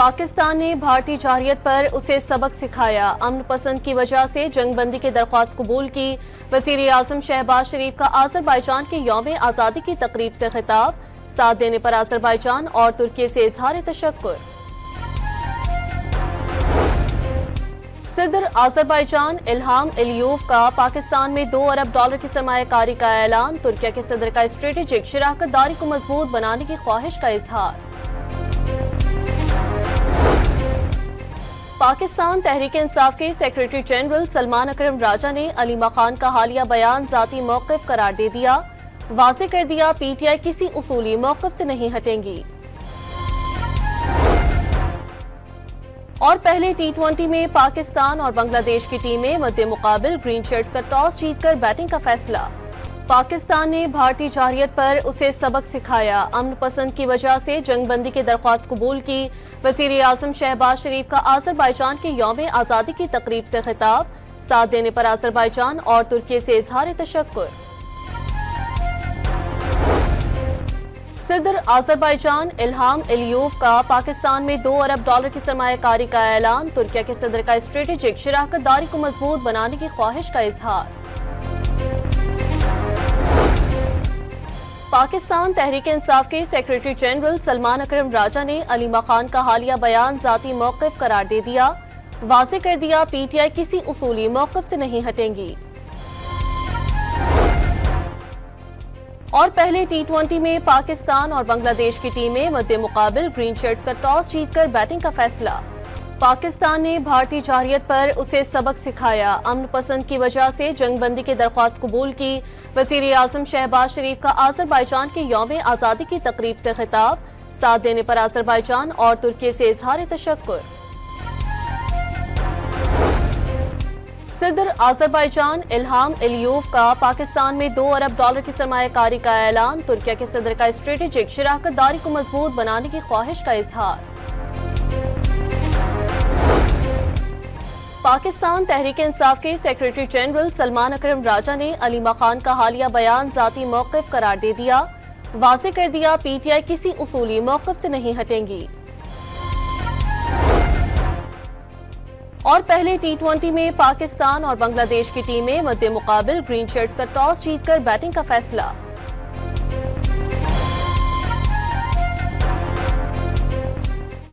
पाकिस्तान ने भारतीय जारहियत पर उसे सबक सिखाया, अमन पसंद की वजह से जंगबंदी की दरख्वास्त कबूल की। वज़ीर आज़म शहबाज शरीफ का आज़रबाईजान के यौम आज़ादी की तकरीब से खिताब, साथ देने पर आज़रबाईजान और तुर्की से इजहार तशक्कुर। सदर आज़रबाईजान इल्हाम एलियोव का पाकिस्तान में $2 अरब की सरमायाकारी का ऐलान, तुर्की के सदर का स्ट्रेटेजिक शराकतदारी को मजबूत बनाने की ख्वाहिश का इजहार। पाकिस्तान तहरीक इंसाफ के सेक्रेटरी जनरल सलमान अकरम राजा ने अलीमा खान का हालिया बयान जाती मौक़िफ़ करार दे दिया, वाज़ेह कर दिया पीटीआई किसी उसूली मौक़िफ़ से नहीं हटेंगी। और पहले T20 में पाकिस्तान और बांग्लादेश की टीमें मद्दे मुकाबिल ग्रीन शर्ट्स का टॉस जीतकर बैटिंग का फैसला। पाकिस्तान ने भारतीय जारहियत पर उसे सबक सिखाया, अमन पसंद की वजह से जंगबंदी की दरख्वास्त कबूल की। वज़ीर आज़म शहबाज शरीफ का आज़रबाईजान के यौम आज़ादी की तकरीब से खिताब, साथ देने पर आज़रबाईजान और तुर्की से इजहार तशक्कुर। सदर आज़रबाईजान इल्हाम एलियोव का पाकिस्तान में $2 अरब की सरमायाकारी का ऐलान, तुर्की के सदर का स्ट्रेटेजिक शराकतदारी को मजबूत बनाने की ख्वाहिश का इजहार। पाकिस्तान तहरीक इंसाफ के सेक्रेटरी जनरल सलमान अकरम राजा ने अलीमा खान का हालिया बयान जाती मौक़िफ़ करार दे दिया, वाज़ेह कर दिया पीटीआई किसी उसूली मौक़िफ़ से नहीं हटेंगी। और पहले T20 में पाकिस्तान और बांग्लादेश की टीमें मद्दे मुकाबिल ग्रीन शर्ट्स का टॉस जीतकर बैटिंग का फैसला। पाकिस्तान ने भारतीय जारहियत पर उसे सबक सिखाया, अमन पसंद की वजह से जंगबंदी की दरख्वास्त कबूल की। वज़ीर आज़म शहबाज शरीफ का आज़रबाईजान के यौम आज़ादी की तकरीब से खिताब, साथ देने पर आज़रबाईजान और तुर्की से इजहार तशक्कुर। सदर आज़रबाईजान इल्हाम एलियोव का पाकिस्तान में $2 अरब की सरमायाकारी का ऐलान, तुर्की के सदर का स्ट्रेटेजिक शराकतदारी को मजबूत बनाने की ख्वाहिश का इजहार। पाकिस्तान तहरीक इंसाफ के सेक्रेटरी जनरल सलमान अकरम राजा ने अलीमा खान का हालिया बयान जाती मौक़िफ़ करार दे दिया, वाज़ेह कर दिया पीटीआई किसी उसूली मौक़िफ़ से नहीं हटेंगी। और पहले T20 में पाकिस्तान और बांग्लादेश की टीमें मद्दे मुकाबिल ग्रीन शर्ट्स का टॉस जीतकर बैटिंग का फैसला।